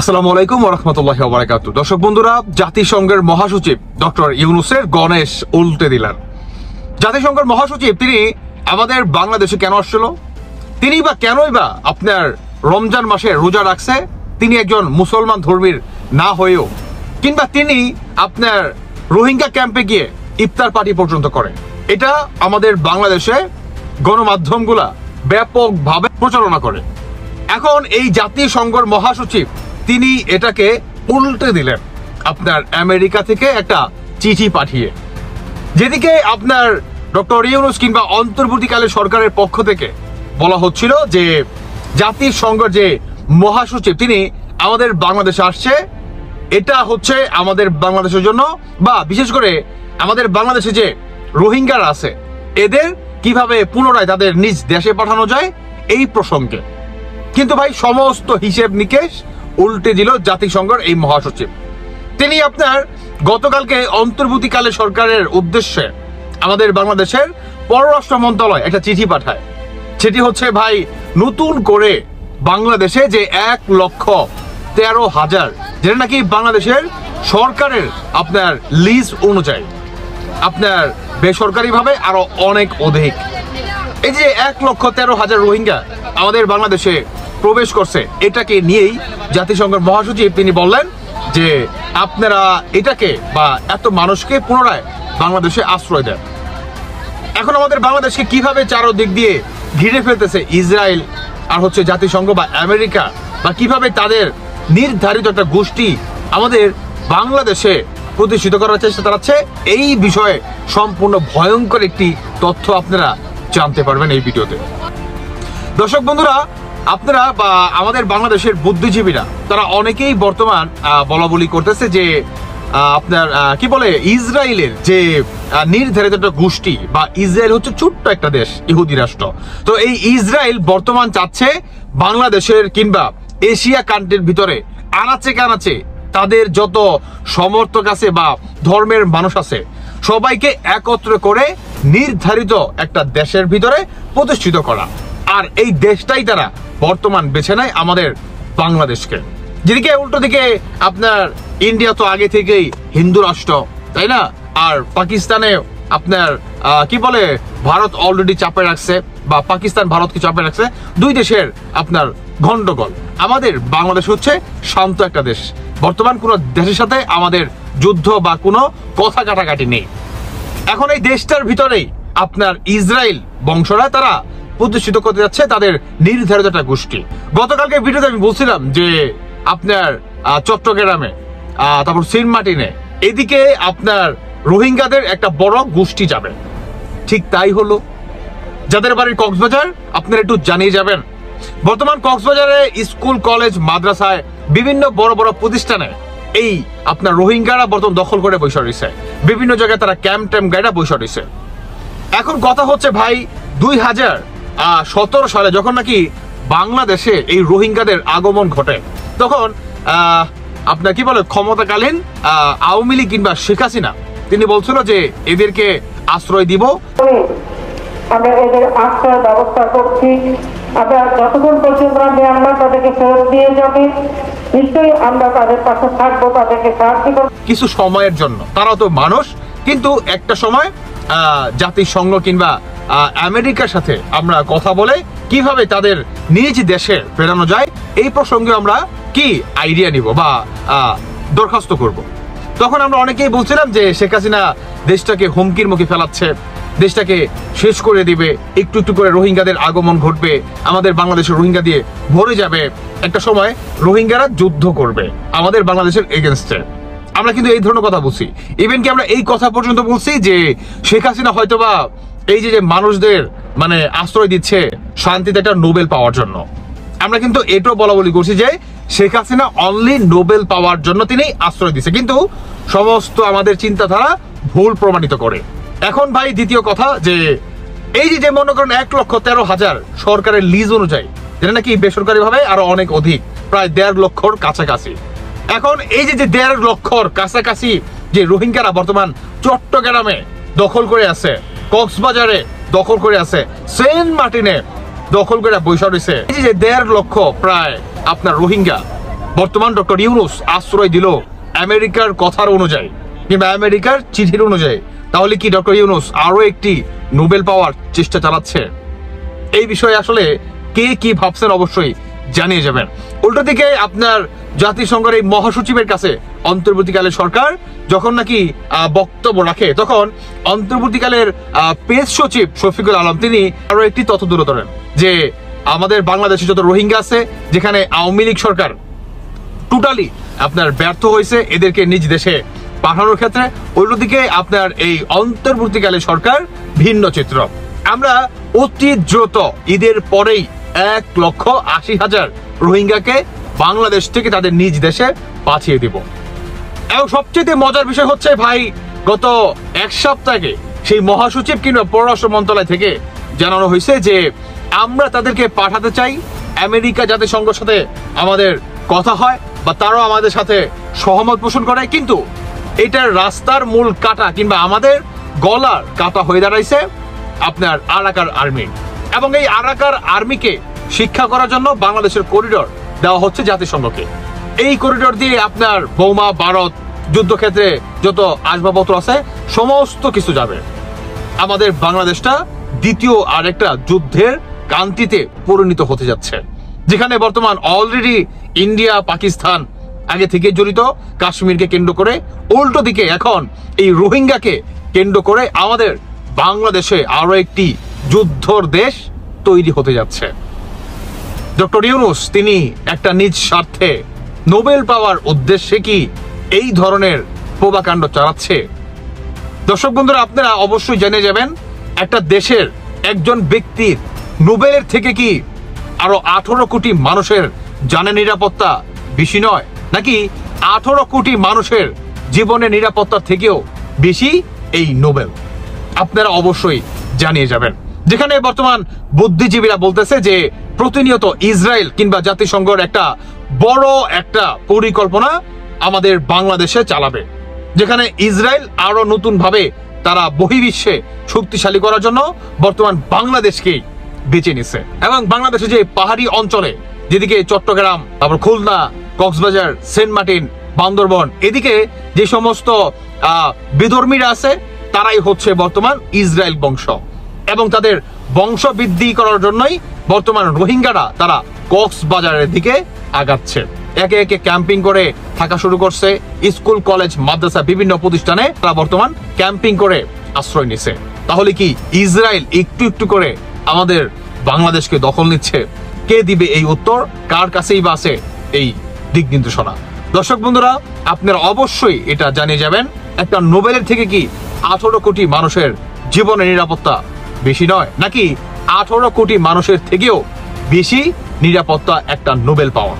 আসসালামু আলাইকুম ওয়া রাহমাতুল্লাহি ওয়া বারাকাতুহু। দর্শক বন্ধুরা, জাতিসংঘের মহাসচিব ডক্টর ইউনূসের গণেশ উল্টে দিলেন। জাতিসংঘের মহাসচিব তিনি আমাদের বাংলাদেশে কেন আসছিল? তিনি বা কেনই বা আপনার রমজান মাসে রোজা রাখছে? তিনি একজন মুসলমান ধর্মীর না হয়েও, কিংবা তিনি আপনার রোহিঙ্গা ক্যাম্পে গিয়ে ইফতার পার্টি পর্যন্ত করে, এটা আমাদের বাংলাদেশে গণমাধ্যমগুলা ব্যাপকভাবে প্রচারণা করে। এখন এই জাতিসংঘের মহাসচিব তিনি এটাকে উল্টে দিলেন আপনার আমেরিকা থেকে একটা চিঠি পাঠিয়ে, যেদিকে আপনার ডক্টর ইউনূস কিংবা অন্তর্বর্তীকালীন সরকারের পক্ষ থেকে বলা হচ্ছিল যে জাতিসংঘের যে মহাসচিব তিনি আমাদের বাংলাদেশে আসছে, এটা হচ্ছে আমাদের বাংলাদেশের জন্য, বা বিশেষ করে আমাদের বাংলাদেশে যে রোহিঙ্গারা আছে এদের কিভাবে পুনরায় তাদের নিজ দেশে পাঠানো যায় এই প্রসঙ্গে। কিন্তু ভাই, সমস্ত হিসেব নিকেশ উল্টে দিল জাতিসংঘের এই মহাসচিব। তিনি আপনার গতকালকে অন্তর্বর্তীকালীন সরকারের উদ্দেশ্যে আমাদের বাংলাদেশের পররাষ্ট্র মন্ত্রণালয় একটা চিঠি পাঠায়। সেটি হচ্ছে ভাই, নতুন করে বাংলাদেশে যে 1,13,000, যেটা নাকি বাংলাদেশের সরকারের আপনার লিজ অনুযায়ী আপনার বেসরকারিভাবে আরো অনেক অধিক, এই যে 1,13,000 রোহিঙ্গা আমাদের বাংলাদেশে প্রবেশ করছে, এটাকে নিয়েই জাতিসংঘের মহাসচিব তিনি বললেন যে আপনারা এটাকে বা এত মানুষকে পুনরায় বাংলাদেশে আশ্রয় দেন। এখন আমাদের বাংলাদেশকে কিভাবে চারদিক দিয়ে ঘিরে ফেলতেছে ইসরায়েল আর হচ্ছে জাতিসংঘ বা আমেরিকা, বা কিভাবে তাদের নির্ধারিত একটা গোষ্ঠী আমাদের বাংলাদেশে প্রতিষ্ঠিত করার চেষ্টা চালাচ্ছে, এই বিষয়ে সম্পূর্ণ ভয়ঙ্কর একটি তথ্য আপনারা জানতে পারবেন এই ভিডিওতে। দর্শক বন্ধুরা, আপনারা বা আমাদের বাংলাদেশের বুদ্ধিজীবীরা তারা অনেকেই বর্তমান বলা বলি করতেছে যে আপনার কি বলে, ইসরায়েলের যে নির্ধারিত একটা গোষ্ঠী, বা ইসরায়েল হচ্ছে ছোট্ট একটা দেশ, ইহুদি রাষ্ট্র, তো এই ইসরায়েল বর্তমান চাচ্ছে বাংলাদেশের কিংবা এশিয়া কান্ট্রির ভিতরে আনাচে কানাচে তাদের যত সমর্থক আছে বা ধর্মের মানুষ আছে সবাইকে একত্র করে নির্ধারিত একটা দেশের ভিতরে প্রতিষ্ঠিত করা। আর এই দেশটাই তারা বর্তমান বেছে নেয় আমাদের বাংলাদেশকে। যেদিকে উল্টো দিকে আপনার ইন্ডিয়া তো আগে থেকেই হিন্দু রাষ্ট্র, তাই না? আর পাকিস্তানে আপনার কি বলে, ভারত অলরেডি চাপে রাখছে, বা পাকিস্তান ভারতকে চাপে রাখছে, দুই দেশের আপনার গন্ডগোল। আমাদের বাংলাদেশ হচ্ছে শান্ত একটা দেশ, বর্তমান কোনো দেশের সাথে আমাদের যুদ্ধ বা কোনো কথা কাটাকাটি নেই। এখন এই দেশটার ভিতরেই আপনার ইসরায়েল বংশরা তারা প্রতিষ্ঠিত করতে যাচ্ছে তাদের নির্ধারিত একটা গোষ্ঠী। গতকালকে ভিডিওতে আমি বলছিলাম যে আপনার চট্টগ্রামে, তারপর সেন্টমার্টিনে, এদিকে আপনার রোহিঙ্গাদের একটা বড় গোষ্ঠী যাবে। ঠিক তাই হলো। যাদের বাড়ির কক্সবাজার, আপনারা একটু জানিয়ে যাবেন। বর্তমান কক্সবাজারে স্কুল, কলেজ, মাদ্রাসায়, বিভিন্ন বড় বড় প্রতিষ্ঠানে এই আপনার রোহিঙ্গারা বর্তমান দখল করে বসে রয়েছে। বিভিন্ন জায়গায় তারা ক্যাম্প গাইডা বসে রয়েছে। এখন কথা হচ্ছে ভাই, 2017 সালে যখন নাকি বাংলাদেশে এই রোহিঙ্গাদের আগমন ঘটে, তখন আপনার কি বলে, ক্ষমতাকালীন আওয়ামী লীগ কিংবা শেখ হাসিনা তিনি বলছিল যে এদেরকে আশ্রয় দিব, আমরা এদের আশ্রয় ব্যবস্থা করছি। আমরা যতক্ষণ পর্যন্ত আমরা তাদেরকে ফেরত দিয়ে যাবে, নিশ্চয়ই আমরা তাদের পাশে থাকবো, তাদেরকে সাহায্য করবো কিছু সময়ের জন্য। তারাও তো মানুষ, কিন্তু একটা সময় জাতিসংঘ কিংবা আমেরিকার সাথে আমরা কথা বলে কিভাবে তাদের নিজ দেশে ফেরানো যায় এই প্রসঙ্গে আমরা কি আইডিয়া নিব বা দরখাস্ত করব। তখন আমরা অনেকেই বলছিলাম যে শেখ হাসিনা দেশটাকে হুমকির মুখে ফেলাচ্ছে, দেশটাকে শেষ করে দিবে, একটু একটু করে রোহিঙ্গাদের আগমন ঘটবে, আমাদের বাংলাদেশের রোহিঙ্গা দিয়ে ভরে যাবে, একটা সময় রোহিঙ্গারা যুদ্ধ করবে আমাদের বাংলাদেশের এগেনস্টে। আমরা কিন্তু এই ধরনের কথা বলছি। ইভেন কি আমরা এই কথা পর্যন্ত বলছি যে শেখ হাসিনা হয়তোবা এই যে মানুষদের মানে আশ্রয় দিচ্ছে শান্তিতে একটা নোবেল পাওয়ার জন্য। আমরা কিন্তু এটাও বলা বলি করছি যে শেখ হাসিনা অনলি নোবেল পাওয়ার জন্য তিনি আশ্রয় দিচ্ছে, কিন্তু সমস্ত আমাদের চিন্তাধারা ভুল প্রমাণিত করে। এখন ভাই, দ্বিতীয় কথা যে এই যে মনে করেন 1,13,000 সরকারের লিজ অনুযায়ী, যেটা নাকি বেসরকারি ভাবে আরো অনেক অধিক, প্রায় 1.5 লক্ষর কাছাকাছি। এখন এই যে 1.5 লক্ষর কাছাকাছি যে রোহিঙ্গারা বর্তমান চট্টগ্রামে দখল করে আছে, কক্সবাজারে দখল করে আছে, সেন্ট মার্টিনে দখল করে বৈশা রয়েছে, এই যে 1.5 লক্ষ প্রায় আপনার রোহিঙ্গা, বর্তমান ডক্টর ইউনূস আশ্রয় দিল আমেরিকার কথার অনুযায়ী কিংবা আমেরিকার চিঠির অনুযায়ী, তাহলে কি ডক্টর ইউনূস আরো একটি নোবেল পাওয়ার চেষ্টা চালাচ্ছে? এই বিষয়ে আসলে কে কি ভাবছেন অবশ্যই জানিয়ে যাবেন। উল্টো দিকে আপনার জাতিসংঘের এই মহাসচিবের কাছে অন্তর্বর্তীকালের সরকার যখন নাকি বক্তব্য রাখে, তখন অন্তর্বর্তীকালের পেস সচিব শফিকুল আলম তিনি আরো একটি তথ্য তুলে ধরেন যে আমাদের বাংলাদেশে যত রোহিঙ্গা আছে, যেখানে আওয়ামী লীগ সরকার টোটালি আপনার ব্যর্থ হয়েছে এদেরকে নিজ দেশে পাঠানোর ক্ষেত্রে, অন্যদিকে আপনার এই অন্তর্বর্তীকালের সরকার ভিন্ন চিত্র। আমরা অতি দ্রুত ঈদের পরেই 1,80,000 রোহিঙ্গাকে বাংলাদেশ থেকে তাদের নিজ দেশে পাঠিয়ে দিব। এবং সবচেয়ে মজার বিষয় হচ্ছে ভাই, গত এক সপ্তাহে সেই মহাসচিব কিংবা পররাষ্ট্র মন্ত্রণালয় থেকে জানানো হয়েছে যে আমরা তাদেরকে পাঠাতে চাই, আমেরিকা জাতিসংঘের সাথে আমাদের কথা হয় বা তারাও আমাদের সাথে সহমত পোষণ করে, কিন্তু এটার রাস্তার মূল কাটা কিংবা আমাদের গলার কাটা হয়ে দাঁড়াইছে আপনার আরাকান আর্মি। এবং এই আরাকান আর্মিকে শিক্ষা করার জন্য বাংলাদেশের করিডোর দেওয়া হচ্ছে জাতিসংঘকে। এই করিডোর দিয়ে আপনার বোমা, ভারত, যুদ্ধক্ষেত্রে যত আসবাবপত্র আছে সমস্ত কিছু যাবে। আমাদের বাংলাদেশটা দ্বিতীয় আরেকটা যুদ্ধের কান্তিতে পরিণত হতে যাচ্ছে, যেখানে বর্তমান অলরেডি ইন্ডিয়া, পাকিস্তান আগে থেকে জড়িত কাশ্মীরকে কেন্দ্র করে, উল্টো দিকে এখন এই রোহিঙ্গাকে কেন্দ্র করে আমাদের বাংলাদেশে আরো একটি যুদ্ধর দেশ তৈরি হতে যাচ্ছে। ডক্টর ইউনূস তিনি একটা নিজ স্বার্থে নোবেল পাওয়ার উদ্দেশ্যে কি এই ধরনের প্রভাকাণ্ড চালাচ্ছে? দর্শক বন্ধুরা, আপনারা অবশ্যই জেনে যাবেন একটা দেশের একজন ব্যক্তির নোবেলের থেকে কি আরো 18 কোটি মানুষের জানের নিরাপত্তা বেশি নয়, নাকি 18 কোটি মানুষের জীবনের নিরাপত্তার থেকেও বেশি এই নোবেল? আপনারা অবশ্যই জানিয়ে যাবেন। যেখানে বর্তমান বুদ্ধিজীবীরা বলতেছে যে প্রতিনিয়ত ইসরায়েল কিংবা জাতিসংঘের একটা বড় একটা পরিকল্পনা আমাদের বাংলাদেশে চালাবে, যেখানে ইসরায়েল আরো নতুন ভাবে তারা বহির্বিশ্বে শক্তিশালী করার জন্য বর্তমান বাংলাদেশকেই বেছে নিছে। এবং বাংলাদেশে যে পাহাড়ি অঞ্চলে, যেদিকে চট্টগ্রাম, তারপর খুলনা, কক্সবাজার, সেন্ট মার্টিন, বান্দরবন, এদিকে যে সমস্ত বিধর্মীরা আছে তারাই হচ্ছে বর্তমান ইসরায়েল বংশ, এবং তাদের বংশ বৃদ্ধি করার জন্যই বর্তমান রোহিঙ্গারা তারা কক্সবাজারের দিকে আগাচ্ছে। একে একে ক্যাম্পিং করে থাকা শুরু করছে। স্কুল, কলেজ, মাদ্রাসা, বিভিন্ন প্রতিষ্ঠানে তারা বর্তমান ক্যাম্পিং করে আশ্রয় নিছে। তাহলে কি ইসরায়েল একটু একটু করে আমাদের বাংলাদেশকে দখল নিচ্ছে? কে দিবে এই উত্তর? কার কাছেই বা আছে এই দিক নির্দেশনা? দর্শক বন্ধুরা, আপনারা অবশ্যই এটা জানিয়ে যাবেন, একটা নোবেলের থেকে কি 18 কোটি মানুষের জীবনের নিরাপত্তা বেশি নয়, নাকি 18 কোটি মানুষের থেকেও বেশি নিরাপত্তা একটা নোবেল পাওয়া?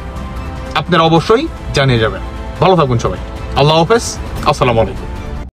আপনারা অবশ্যই জানিয়ে যাবেন। ভালো থাকুন সবাই। আল্লাহ হাফেজ। আসসালামু আলাইকুম।